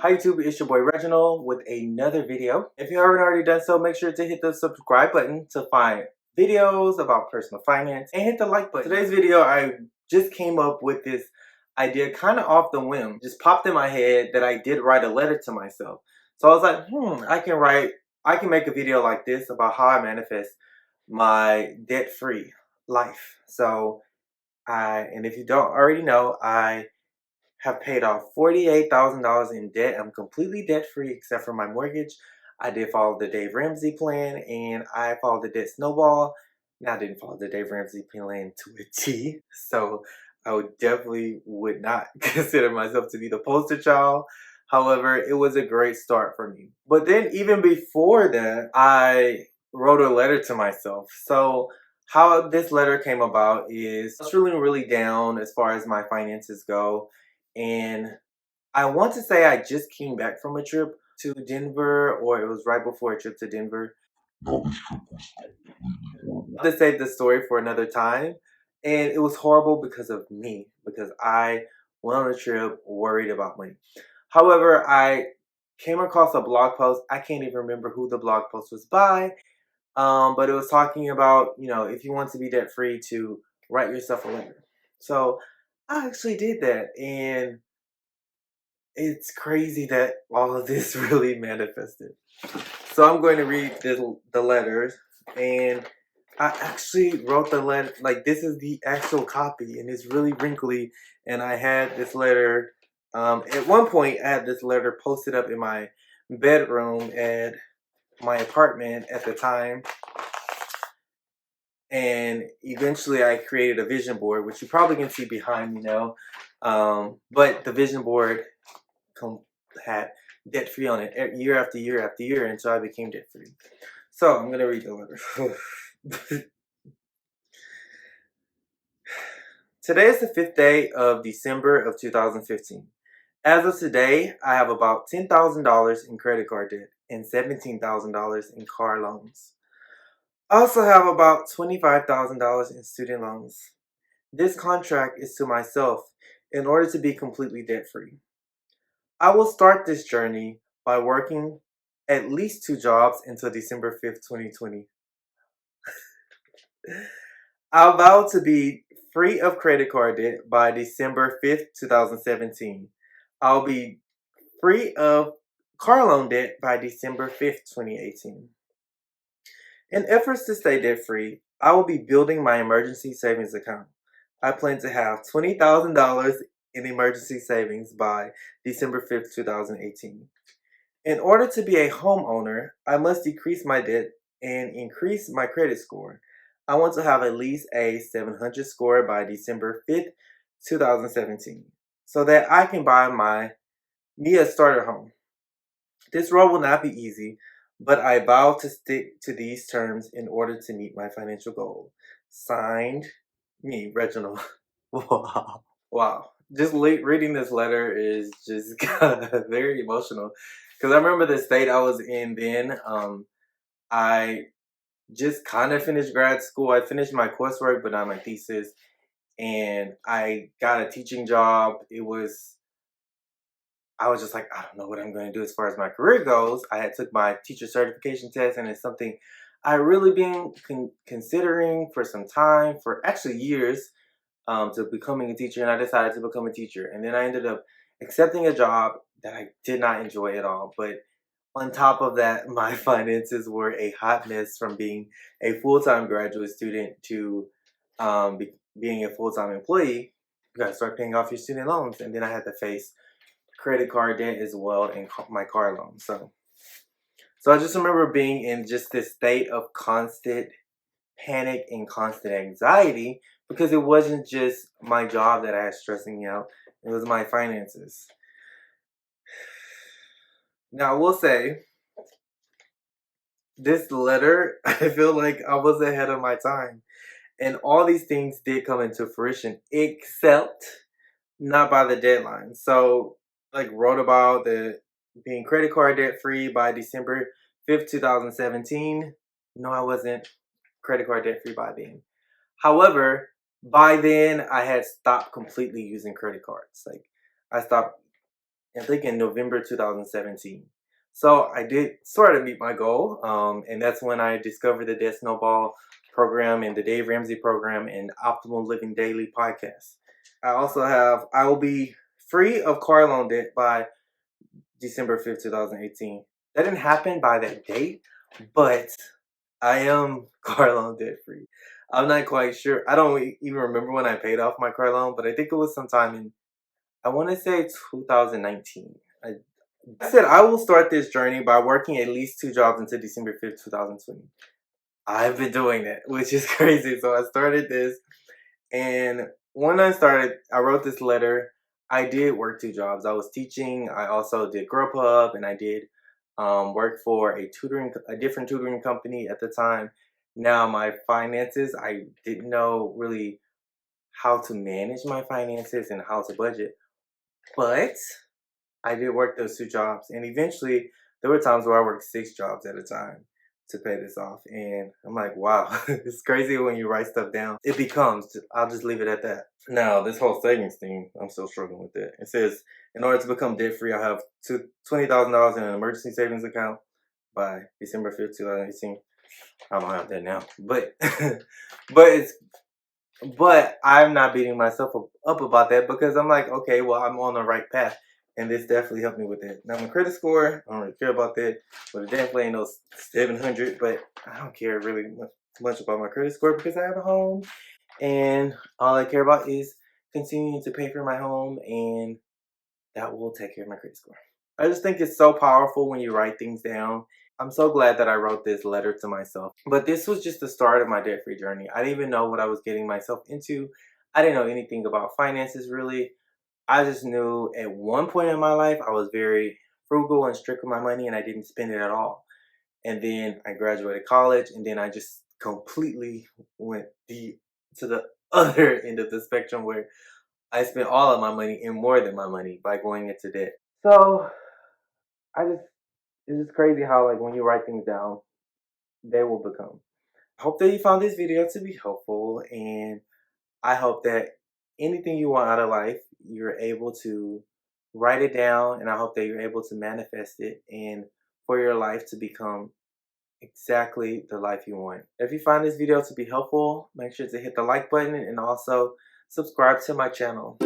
Hi YouTube, it's your boy Reginald with another video. If you haven't already done so, make sure to hit the subscribe button to find videos about personal finance and hit the like button. Today's video, I just came up with this idea kind of off the whim. Just popped in my head that I did write a letter to myself. So I was like, I can make a video like this about how I manifest my debt-free life. And if you don't already know, I have paid off $48,000 in debt. I'm completely debt free except for my mortgage. I did follow the Dave Ramsey plan and I followed the debt snowball. Now I didn't follow the Dave Ramsey plan to a T. So I would not consider myself to be the poster child. However, it was a great start for me. But then even before that, I wrote a letter to myself. So how this letter came about is I was feeling really down as far as my finances go. And I want to say I just came back from a trip to Denver, or it was right before a trip to Denver. I'll just save the story for another time. And it was horrible because of me, because I went on a trip worried about money. However, I came across a blog post. I can't even remember who the blog post was by, but it was talking about, if you want to be debt free, to write yourself a letter. So I actually did that, and it's crazy that all of this really manifested. So I'm going to read the letters, and I actually wrote the letter, like this is the actual copy, and it's really wrinkly, and I had this letter, at one point I had this letter posted up in my bedroom at my apartment at the time, and eventually I created a vision board, which you probably can see behind me now, but the vision board had debt free on it year after year after year until I became debt free. So I'm gonna read the letter. Today is the 5th day of December of 2015. As of today, I have about $10,000 in credit card debt and $17,000 in car loans. I also have about $25,000 in student loans. This contract is to myself in order to be completely debt free. I will start this journey by working at least 2 jobs until December 5th, 2020. I vow to be free of credit card debt by December 5th, 2017. I'll be free of car loan debt by December 5th, 2018. In efforts to stay debt free, I will be building my emergency savings account. I plan to have $20,000 in emergency savings by December 5th, 2018. In order to be a homeowner, I must decrease my debt and increase my credit score. I want to have at least a 700 score by December 5th, 2017, so that I can buy me a starter home. This road will not be easy, but I vow to stick to these terms in order to meet my financial goal. Signed, me, Reginald. Wow. Wow. Just reading this letter is just very emotional. Because I remember the state I was in then. I just kind of finished grad school. I finished my coursework, but not my thesis. And I got a teaching job. I was just like, I don't know what I'm going to do as far as my career goes. I had took my teacher certification test, and it's something I really been considering for some time, for actually years, to becoming a teacher. And I decided to become a teacher. And then I ended up accepting a job that I did not enjoy at all. But on top of that, my finances were a hot mess from being a full-time graduate student to being a full-time employee. You got to start paying off your student loans, and then I had to face credit card debt as well and my car loan. So I just remember being in just this state of constant panic and constant anxiety because it wasn't just my job that I had stressing me out. It was my finances. Now, I will say, this letter, I feel like I was ahead of my time. And all these things did come into fruition, except not by the deadline. So, like, wrote about the being credit card debt free by December 5th, 2017. No, I wasn't credit card debt free by then. However, by then I had stopped completely using credit cards. Like, I stopped I think in November 2017. So I did sort of meet my goal, and that's when I discovered the Debt Snowball program and the Dave Ramsey program and Optimal Living Daily podcast. I also have, I will be free of car loan debt by December 5th, 2018. That didn't happen by that date, but I am car loan debt free. I'm not quite sure. I don't even remember when I paid off my car loan, but I think it was sometime in, I want to say 2019. I said I will start this journey by working at least 2 jobs until December 5th, 2020. I've been doing that, which is crazy. So I started this, and when I started, I wrote this letter. I did work 2 jobs. I was teaching. I also did Grubhub, and I did work for a different tutoring company at the time. Now my finances, I didn't know really how to manage my finances and how to budget, but I did work those 2 jobs, and eventually there were times where I worked 6 jobs at a time to pay this off. And I'm like, wow, it's crazy when you write stuff down. It becomes, I'll just leave it at that. Now, this whole savings thing, I'm still struggling with it. It says, in order to become debt free, I have $20,000 in an emergency savings account by December 5th, 2018. I don't have that now, but but it's but I'm not beating myself up about that because I'm like, okay, well, I'm on the right path. And this definitely helped me with that. Now, my credit score, I don't really care about that. But it definitely ain't no 700. But I don't care really much about my credit score because I have a home. And all I care about is continuing to pay for my home. And that will take care of my credit score. I just think it's so powerful when you write things down. I'm so glad that I wrote this letter to myself. But this was just the start of my debt-free journey. I didn't even know what I was getting myself into. I didn't know anything about finances really. I just knew at one point in my life I was very frugal and strict with my money and I didn't spend it at all. And then I graduated college and then I just completely went to the other end of the spectrum where I spent all of my money and more than my money by going into debt. So I just it's just crazy how like when you write things down, they will become. I hope that you found this video to be helpful, and I hope that anything you want out of life, you're able to write it down, and I hope that you're able to manifest it and for your life to become exactly the life you want. If you find this video to be helpful, make sure to hit the like button and also subscribe to my channel.